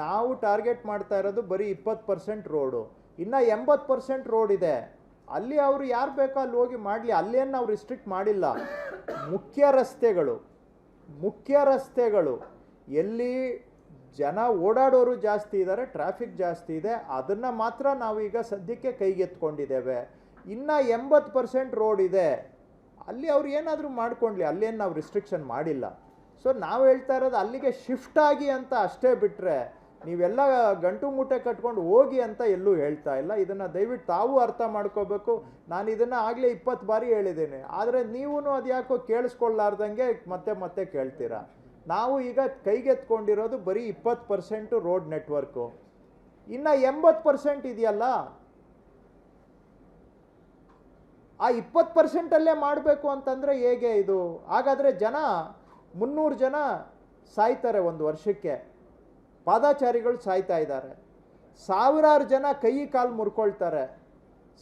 ನಾವು ಟಾರ್ಗೆಟ್ ಮಾಡ್ತಾ ಇರೋದು ಬರೀ 20% ರೋಡು, ಇನ್ನು 80% ರೋಡ್ ಇದೆ. ಅಲ್ಲಿ ಅವರು ಯಾರು ಬೇಕೋ ಅಲ್ಲಿ ಹೋಗಿ ಮಾಡಲಿ, ಅಲ್ಲೇನು ನಾವು ರಿಸ್ಟ್ರಿಕ್ಟ್ ಮಾಡಿಲ್ಲ. ಮುಖ್ಯ ರಸ್ತೆಗಳು ಎಲ್ಲಿ ಜನ ಓಡಾಡೋರು ಜಾಸ್ತಿ ಇದ್ದಾರೆ, ಟ್ರಾಫಿಕ್ ಜಾಸ್ತಿ ಇದೆ, ಅದನ್ನು ಮಾತ್ರ ನಾವು ಈಗ ಸದ್ಯಕ್ಕೆ ಕೈಗೆತ್ಕೊಂಡಿದ್ದೇವೆ. ಇನ್ನು 80% ರೋಡ್ ಇದೆ, ಅಲ್ಲಿ ಅವ್ರು ಏನಾದರೂ ಮಾಡ್ಕೊಳ್ಳಿ, ಅಲ್ಲೇನು ನಾವು ರಿಸ್ಟ್ರಿಕ್ಷನ್ ಮಾಡಿಲ್ಲ. ಸೊ ನಾವು ಹೇಳ್ತಾ ಇರೋದು ಅಲ್ಲಿಗೆ ಶಿಫ್ಟ್ ಆಗಿ ಅಂತ ಅಷ್ಟೇ ಬಿಟ್ಟರೆ ನೀವೆಲ್ಲ ಗಂಟು ಮೂಟೆ ಕಟ್ಕೊಂಡು ಹೋಗಿ ಅಂತ ಎಲ್ಲೂ ಹೇಳ್ತಾ ಇಲ್ಲ. ಇದನ್ನು ದಯವಿಟ್ಟು ತಾವು ಅರ್ಥ ಮಾಡ್ಕೋಬೇಕು. ನಾನು ಇದನ್ನು ಆಗಲೇ 20 ಬಾರಿ ಹೇಳಿದ್ದೇನೆ, ಆದರೆ ನೀವು ಅದು ಯಾಕೋ ಕೇಳಿಸ್ಕೊಳ್ಳಾರ್ದಂಗೆ ಮತ್ತೆ ಕೇಳ್ತೀರಾ. ನಾವು ಈಗ ಕೈಗೆತ್ಕೊಂಡಿರೋದು ಬರೀ 20% ರೋಡ್ ನೆಟ್ವರ್ಕು. ಇನ್ನು 80% ಇದೆಯಲ್ಲ, ಆ 20%ಅಲ್ಲೇ ಮಾಡಬೇಕು ಅಂತಂದರೆ ಹೇಗೆ ಇದು? ಹಾಗಾದರೆ 300 ಜನ ಸಾಯ್ತಾರೆ ಒಂದು ವರ್ಷಕ್ಕೆ, ಪಾದಾಚಾರಿಗಳು ಸಾಯ್ತಾ ಇದ್ದಾರೆ. ಸಾವಿರಾರು ಜನ ಕೈ ಕಾಲು ಮುರ್ಕೊಳ್ತಾರೆ,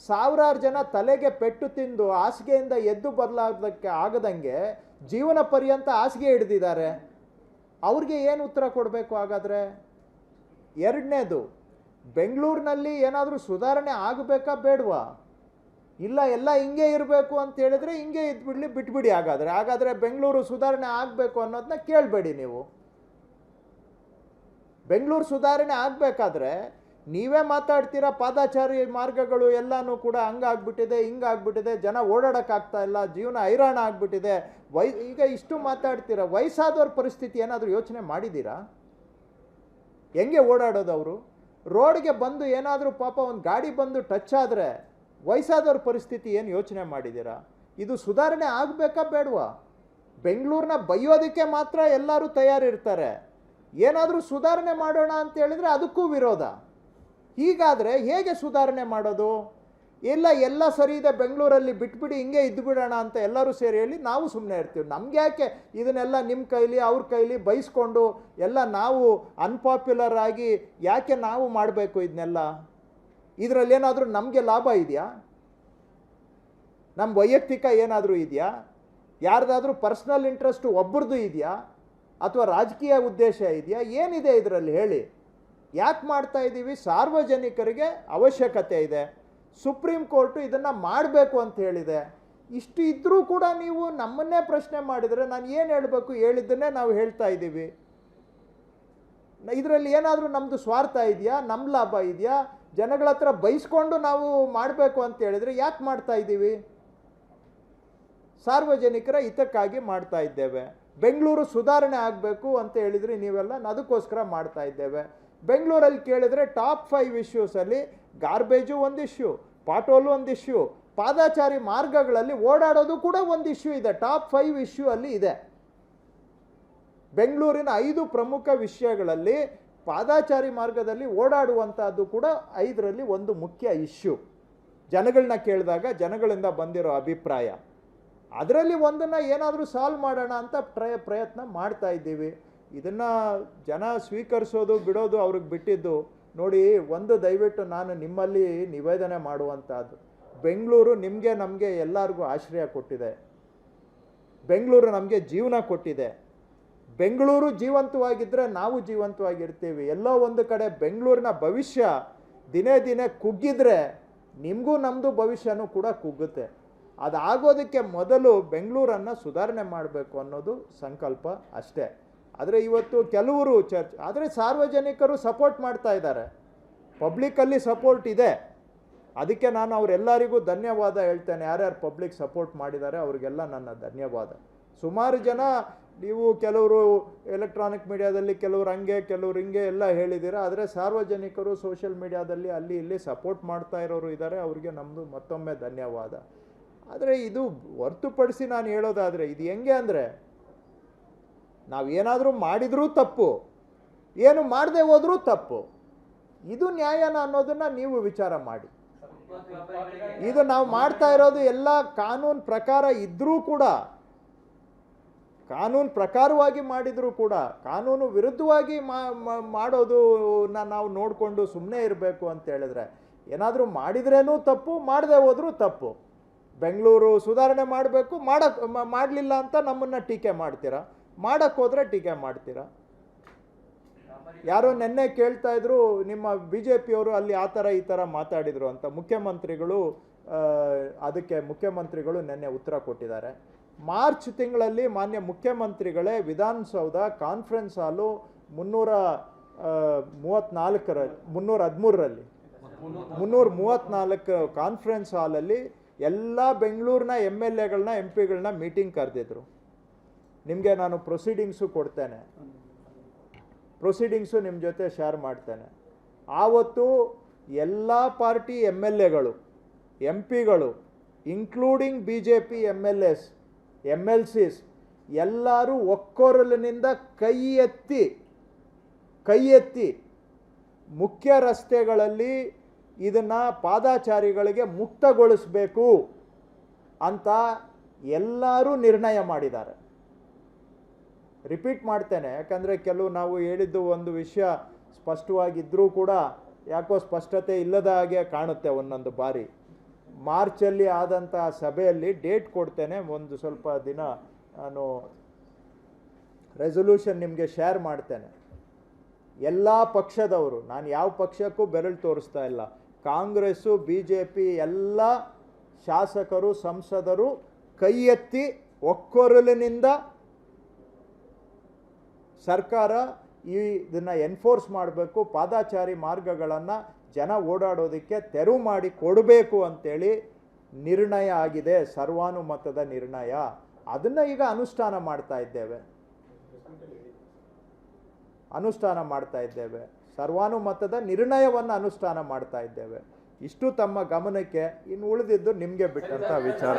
ಸಾವಿರಾರು ಜನ ತಲೆಗೆ ಪೆಟ್ಟು ತಿಂದು ಹಾಸಿಗೆಯಿಂದ ಎದ್ದು ಬದಲಾಗೋದಕ್ಕೆ ಆಗದಂಗೆ ಜೀವನ ಪರ್ಯಂತ ಹಾಸಿಗೆ ಹಿಡಿದಿದ್ದಾರೆ. ಅವ್ರಿಗೆ ಏನು ಉತ್ತರ ಕೊಡಬೇಕು ಹಾಗಾದರೆ? ಎರಡನೇದು, ಬೆಂಗಳೂರಿನಲ್ಲಿ ಏನಾದರೂ ಸುಧಾರಣೆ ಆಗಬೇಕಾ ಬೇಡವಾ? ಇಲ್ಲ ಎಲ್ಲ ಹಿಂಗೆ ಇರಬೇಕು ಅಂತ ಹೇಳಿದ್ರೆ ಹಿಂಗೆ ಬಿಟ್ಬಿಡಿ. ಹಾಗಾದರೆ ಬೆಂಗಳೂರು ಸುಧಾರಣೆ ಆಗಬೇಕು ಅನ್ನೋದನ್ನ ಕೇಳಬೇಡಿ. ನೀವು ಬೆಂಗಳೂರು ಸುಧಾರಣೆ ಆಗಬೇಕಾದ್ರೆ ನೀವೇ ಮಾತಾಡ್ತೀರಾ, ಪಾದಾಚಾರಿ ಮಾರ್ಗಗಳು ಎಲ್ಲನೂ ಕೂಡ ಹಂಗಾಗ್ಬಿಟ್ಟಿದೆ, ಹಿಂಗಾಗ್ಬಿಟ್ಟಿದೆ, ಜನ ಓಡಾಡೋಕ್ಕಾಗ್ತಾ ಇಲ್ಲ, ಜೀವನ ಹೈರಾಣ ಆಗಿಬಿಟ್ಟಿದೆ. ಈಗ ಇಷ್ಟು ಮಾತಾಡ್ತೀರಾ, ವಯಸ್ಸಾದವ್ರ ಪರಿಸ್ಥಿತಿ ಏನಾದರೂ ಯೋಚನೆ ಮಾಡಿದ್ದೀರಾ? ಹೆಂಗೆ ಓಡಾಡೋದು ಅವರು? ರೋಡ್ಗೆ ಬಂದು ಏನಾದರೂ ಪಾಪ ಒಂದು ಗಾಡಿ ಬಂದು ಟಚ್ ಆದರೆ ವಯಸ್ಸಾದವ್ರ ಪರಿಸ್ಥಿತಿ ಏನು ಯೋಚನೆ ಮಾಡಿದ್ದೀರಾ? ಇದು ಸುಧಾರಣೆ ಆಗಬೇಕಾ ಬೇಡವಾ? ಬೆಂಗಳೂರನ್ನ ಬೈಯೋದಕ್ಕೆ ಮಾತ್ರ ಎಲ್ಲರೂ ತಯಾರಿರ್ತಾರೆ, ಏನಾದರೂ ಸುಧಾರಣೆ ಮಾಡೋಣ ಅಂತ ಹೇಳಿದ್ರೆ ಅದಕ್ಕೂ ವಿರೋಧ. ಹೀಗಾದರೆ ಹೇಗೆ ಸುಧಾರಣೆ ಮಾಡೋದು? ಎಲ್ಲ ಸರಿ ಇದೆ, ಬೆಂಗಳೂರಲ್ಲಿ ಬಿಟ್ಬಿಡಿ, ಹಿಂಗೆ ಇದ್ದು ಬಿಡೋಣ ಅಂತ ಎಲ್ಲರೂ ಸೇರಿ ಹೇಳಿ ನಾವು ಸುಮ್ಮನೆ ಇರ್ತೀವಿ. ನಮ್ಗೆ ಯಾಕೆ ಇದನ್ನೆಲ್ಲ ನಿಮ್ಮ ಕೈಲಿ ಅವ್ರ ಕೈಲಿ ಬೈಸ್ಕೊಂಡು ಎಲ್ಲ ನಾವು ಅನ್ಪಾಪ್ಯುಲರ್ ಆಗಿ ಯಾಕೆ ನಾವು ಮಾಡಬೇಕು ಇದನ್ನೆಲ್ಲ? ಇದರಲ್ಲಿ ಏನಾದರೂ ನಮಗೆ ಲಾಭ ಇದೆಯಾ? ನಮ್ಮ ವೈಯಕ್ತಿಕ ಏನಾದರೂ ಇದೆಯಾ? ಯಾರ್ದಾದ್ರೂ ಪರ್ಸ್ನಲ್ ಇಂಟ್ರೆಸ್ಟು ಒಬ್ಬರದು ಇದೆಯಾ? ಅಥವಾ ರಾಜಕೀಯ ಉದ್ದೇಶ ಇದೆಯಾ? ಏನಿದೆ ಇದರಲ್ಲಿ ಹೇಳಿ? ಯಾಕೆ ಮಾಡ್ತಾ ಇದ್ದೀವಿ? ಸಾರ್ವಜನಿಕರಿಗೆ ಅವಶ್ಯಕತೆ ಇದೆ, ಸುಪ್ರೀಂ ಕೋರ್ಟು ಇದನ್ನು ಮಾಡಬೇಕು ಅಂತ ಹೇಳಿದೆ. ಇಷ್ಟು ಇದ್ದರೂ ಕೂಡ ನೀವು ನಮ್ಮನ್ನೇ ಪ್ರಶ್ನೆ ಮಾಡಿದರೆ ನಾನು ಏನು ಹೇಳಬೇಕು? ಹೇಳಿದ್ದನ್ನೇ ನಾವು ಹೇಳ್ತಾ ಇದ್ದೀವಿ. ಇದರಲ್ಲಿ ಏನಾದರೂ ನಮ್ಮದು ಸ್ವಾರ್ಥ ಇದೆಯಾ? ನಮ್ಮ ಲಾಭ ಇದೆಯಾ? ಜನಗಳ ಹತ್ರ ಬೈಸ್ಕೊಂಡು ನಾವು ಮಾಡಬೇಕು ಅಂತ ಹೇಳಿದರೆ ಯಾಕೆ ಮಾಡ್ತಾ ಇದ್ದೀವಿ? ಸಾರ್ವಜನಿಕರ ಹಿತಕ್ಕಾಗಿ ಮಾಡ್ತಾ ಇದ್ದೇವೆ. ಬೆಂಗಳೂರು ಸುಧಾರಣೆ ಆಗಬೇಕು ಅಂತ ಹೇಳಿದ್ರಿ ನೀವೆಲ್ಲ, ಅದಕ್ಕೋಸ್ಕರ ಮಾಡ್ತಾ ಇದ್ದೇವೆ. ಬೆಂಗಳೂರಲ್ಲಿ ಕೇಳಿದರೆ ಟಾಪ್ 5 ಇಶ್ಯೂಸಲ್ಲಿ ಗಾರ್ಬೇಜು ಒಂದು ಇಶ್ಯೂ, ಪಾಟೋಲು ಒಂದು ಇಶ್ಯೂ, ಪಾದಾಚಾರಿ ಮಾರ್ಗಗಳಲ್ಲಿ ಓಡಾಡೋದು ಕೂಡ ಒಂದು ಇಶ್ಯೂ ಇದೆ. ಟಾಪ್ 5 ಇಶ್ಯೂ ಅಲ್ಲಿ ಇದೆ. ಬೆಂಗಳೂರಿನ 5 ಪ್ರಮುಖ ವಿಷಯಗಳಲ್ಲಿ ಪಾದಾಚಾರಿ ಮಾರ್ಗದಲ್ಲಿ ಓಡಾಡುವಂಥದ್ದು ಕೂಡ 5ರಲ್ಲಿ ಒಂದು ಮುಖ್ಯ ಇಶ್ಯೂ. ಜನಗಳನ್ನ ಕೇಳಿದಾಗ ಜನಗಳಿಂದ ಬಂದಿರೋ ಅಭಿಪ್ರಾಯ, ಅದರಲ್ಲಿ ಒಂದನ್ನು ಏನಾದರೂ ಸಾಲ್ವ್ ಮಾಡೋಣ ಅಂತ ಪ್ರಯತ್ನ ಮಾಡ್ತಾ ಇದ್ದೀವಿ. ಇದನ್ನು ಜನ ಸ್ವೀಕರಿಸೋದು ಬಿಡೋದು ಅವ್ರಿಗೆ ಬಿಟ್ಟಿದ್ದು. ನೋಡಿ, ಒಂದು ದಯವಿಟ್ಟು ನಾನು ನಿಮ್ಮಲ್ಲಿ ನಿವೇದನೆ ಮಾಡುವಂಥದ್ದು, ಬೆಂಗಳೂರು ನಿಮಗೆ ನಮಗೆ ಎಲ್ಲರಿಗೂ ಆಶ್ರಯ ಕೊಟ್ಟಿದೆ, ಬೆಂಗಳೂರು ನಮಗೆ ಜೀವನ ಕೊಟ್ಟಿದೆ. ಬೆಂಗಳೂರು ಜೀವಂತವಾಗಿದ್ದರೆ ನಾವು ಜೀವಂತವಾಗಿರ್ತೀವಿ. ಎಲ್ಲೋ ಒಂದು ಕಡೆ ಬೆಂಗಳೂರಿನ ಭವಿಷ್ಯ ದಿನೇ ದಿನೇ ಕುಗ್ಗಿದ್ರೆ ನಿಮಗೂ ನಮ್ಮದು ಭವಿಷ್ಯನೂ ಕೂಡ ಕುಗ್ಗುತ್ತೆ. ಅದಾಗೋದಕ್ಕೆ ಮೊದಲು ಬೆಂಗಳೂರನ್ನು ಸುಧಾರಣೆ ಮಾಡಬೇಕು ಅನ್ನೋದು ಸಂಕಲ್ಪ ಅಷ್ಟೇ. ಆದರೆ ಇವತ್ತು ಕೆಲವರು ಆದರೆ ಸಾರ್ವಜನಿಕರು ಸಪೋರ್ಟ್ ಮಾಡ್ತಾ ಇದ್ದಾರೆ, ಪಬ್ಲಿಕ್ಕಲ್ಲಿ ಸಪೋರ್ಟ್ ಇದೆ. ಅದಕ್ಕೆ ನಾನು ಅವರೆಲ್ಲರಿಗೂ ಧನ್ಯವಾದ ಹೇಳ್ತೇನೆ. ಯಾರ್ಯಾರು ಪಬ್ಲಿಕ್ ಸಪೋರ್ಟ್ ಮಾಡಿದ್ದಾರೆ ಅವರಿಗೆಲ್ಲ ನನ್ನ ಧನ್ಯವಾದ. ಸುಮಾರು ಜನ ನೀವು ಕೆಲವರು ಎಲೆಕ್ಟ್ರಾನಿಕ್ ಮೀಡಿಯಾದಲ್ಲಿ ಕೆಲವರು ಹಂಗೆ ಕೆಲವರು ಹಿಂಗೆ ಎಲ್ಲ ಹೇಳಿದ್ದೀರಾ, ಆದರೆ ಸಾರ್ವಜನಿಕರು ಸೋಷಿಯಲ್ ಮೀಡಿಯಾದಲ್ಲಿ ಅಲ್ಲಿ ಇಲ್ಲಿ ಸಪೋರ್ಟ್ ಮಾಡ್ತಾ ಇರೋರು ಇದ್ದಾರೆ, ಅವರಿಗೆ ನಮ್ಮದು ಮತ್ತೊಮ್ಮೆ ಧನ್ಯವಾದ. ಆದರೆ ಇದು ಹೊರತುಪಡಿಸಿ ನಾನು ಹೇಳೋದಾದರೆ ಇದು ಹೆಂಗೆ ಅಂದರೆ, ನಾವೇನಾದರೂ ಮಾಡಿದರೂ ತಪ್ಪು, ಏನು ಮಾಡದೆ ಹೋದರೂ ತಪ್ಪು. ಇದು ನ್ಯಾಯನ ಅನ್ನೋದನ್ನು ನೀವು ವಿಚಾರ ಮಾಡಿ. ಇದು ನಾವು ಮಾಡ್ತಾ ಇರೋದು ಎಲ್ಲ ಕಾನೂನು ಪ್ರಕಾರ ಇದ್ದರೂ ಕೂಡ, ಕಾನೂನು ಪ್ರಕಾರವಾಗಿ ಮಾಡಿದರೂ ಕೂಡ ಕಾನೂನು ವಿರುದ್ಧವಾಗಿ ಮಾಡೋದನ್ನ ನಾವು ನೋಡಿಕೊಂಡು ಸುಮ್ಮನೆ ಇರಬೇಕು ಅಂತ ಹೇಳಿದ್ರೆ, ಏನಾದರೂ ಮಾಡಿದ್ರೇನೂ ತಪ್ಪು, ಮಾಡದೆ ಹೋದರೂ ತಪ್ಪು. ಬೆಂಗಳೂರು ಸುಧಾರಣೆ ಮಾಡಬೇಕು, ಮಾಡಲಿಲ್ಲ ಅಂತ ನಮ್ಮನ್ನು ಟೀಕೆ ಮಾಡ್ತೀರಾ, ಮಾಡೋಕ್ಕೆ ಹೋದರೆ ಟೀಕೆ ಮಾಡ್ತೀರಾ. ಯಾರೋ ನೆನ್ನೆ ಕೇಳ್ತಾ ಇದ್ರು ನಿಮ್ಮ ಬಿ ಜೆ ಪಿಯವರು ಅಲ್ಲಿ ಆ ಥರ ಈ ಥರ ಮಾತಾಡಿದರು ಅಂತ. ಮುಖ್ಯಮಂತ್ರಿಗಳು ಅದಕ್ಕೆ ಮುಖ್ಯಮಂತ್ರಿಗಳು ನೆನ್ನೆ ಉತ್ತರ ಕೊಟ್ಟಿದ್ದಾರೆ. ಮಾರ್ಚ್ ತಿಂಗಳಲ್ಲಿ ಮಾನ್ಯ ಮುಖ್ಯಮಂತ್ರಿಗಳೇ ವಿಧಾನಸೌಧ ಕಾನ್ಫರೆನ್ಸ್ ಹಾಲು 334 ಕಾನ್ಫರೆನ್ಸ್ ಹಾಲಲ್ಲಿ ಎಲ್ಲ ಬೆಂಗಳೂರಿನ MLAಗಳನ್ನ MP ಗಳನ್ನ ಮೀಟಿಂಗ್ ಕರೆದಿದ್ರು. ನಿಮಗೆ ನಾನು ಪ್ರೊಸೀಡಿಂಗ್ಸು ಕೊಡ್ತೇನೆ, ಪ್ರೊಸೀಡಿಂಗ್ಸು ನಿಮ್ಮ ಜೊತೆ ಶೇರ್ ಮಾಡ್ತೇನೆ. ಆವತ್ತು ಎಲ್ಲ ಪಾರ್ಟಿ MLAಗಳು MP ಗಳು ಇನ್ಕ್ಲೂಡಿಂಗ್ BJP MLAs MLCs ಎಲ್ಲರೂ ಒಕ್ಕೊರಲಿನಿಂದ ಕೈ ಎತ್ತಿ ಮುಖ್ಯ ರಸ್ತೆಗಳಲ್ಲಿ ಇದನ್ನು ಪಾದಾಚಾರಿಗಳಿಗೆ ಮುಕ್ತಗೊಳಿಸಬೇಕು ಅಂತ ಎಲ್ಲರೂ ನಿರ್ಣಯ ಮಾಡಿದ್ದಾರೆ. ರಿಪೀಟ್ ಮಾಡ್ತೇನೆ, ಯಾಕಂದರೆ ಕೆಲವು ನಾವು ಹೇಳಿದ್ದು ಒಂದು ವಿಷಯ ಸ್ಪಷ್ಟವಾಗಿದ್ದರೂ ಕೂಡ ಯಾಕೋ ಸ್ಪಷ್ಟತೆ ಇಲ್ಲದ ಹಾಗೆ ಕಾಣುತ್ತೆ ಒಂದೊಂದು ಬಾರಿ. ಮಾರ್ಚಲ್ಲಿ ಆದಂಥ ಸಭೆಯಲ್ಲಿ ಡೇಟ್ ಕೊಡ್ತೇನೆ, ಒಂದು ಸ್ವಲ್ಪ ದಿನ ನಾನು ರೆಸೊಲ್ಯೂಷನ್ ನಿಮಗೆ ಶೇರ್ ಮಾಡ್ತೇನೆ. ಎಲ್ಲ ಪಕ್ಷದವರು, ನಾನು ಯಾವ ಪಕ್ಷಕ್ಕೂ ಬೆರಳು ತೋರಿಸ್ತಾ ಇಲ್ಲ, ಕಾಂಗ್ರೆಸ್ಸು BJP ಎಲ್ಲ ಶಾಸಕರು ಸಂಸದರು ಕೈ ಎತ್ತಿ ಒಕ್ಕೊರಲಿನಿಂದ ಸರ್ಕಾರ ಇದನ್ನು ಎನ್ಫೋರ್ಸ್ ಮಾಡಬೇಕು, ಪಾದಾಚಾರಿ ಮಾರ್ಗಗಳನ್ನು ಜನ ಓಡಾಡೋದಕ್ಕೆ ತೆರವು ಮಾಡಿ ಕೊಡಬೇಕು ಅಂತೇಳಿ ನಿರ್ಣಯ ಆಗಿದೆ, ಸರ್ವಾನುಮತದ ನಿರ್ಣಯ. ಅದನ್ನು ಈಗ ಅನುಷ್ಠಾನ ಮಾಡ್ತಾ ಇದ್ದೇವೆ, ಸರ್ವಾನುಮತದ ನಿರ್ಣಯವನ್ನು ಅನುಷ್ಠಾನ ಮಾಡ್ತಾ ಇದ್ದೇವೆ. ಇಷ್ಟು ತಮ್ಮ ಗಮನಕ್ಕೆ, ಇನ್ನು ಉಳಿದಿದ್ದು ನಿಮಗೆ ಬಿಟ್ಟಂಥ ವಿಚಾರ.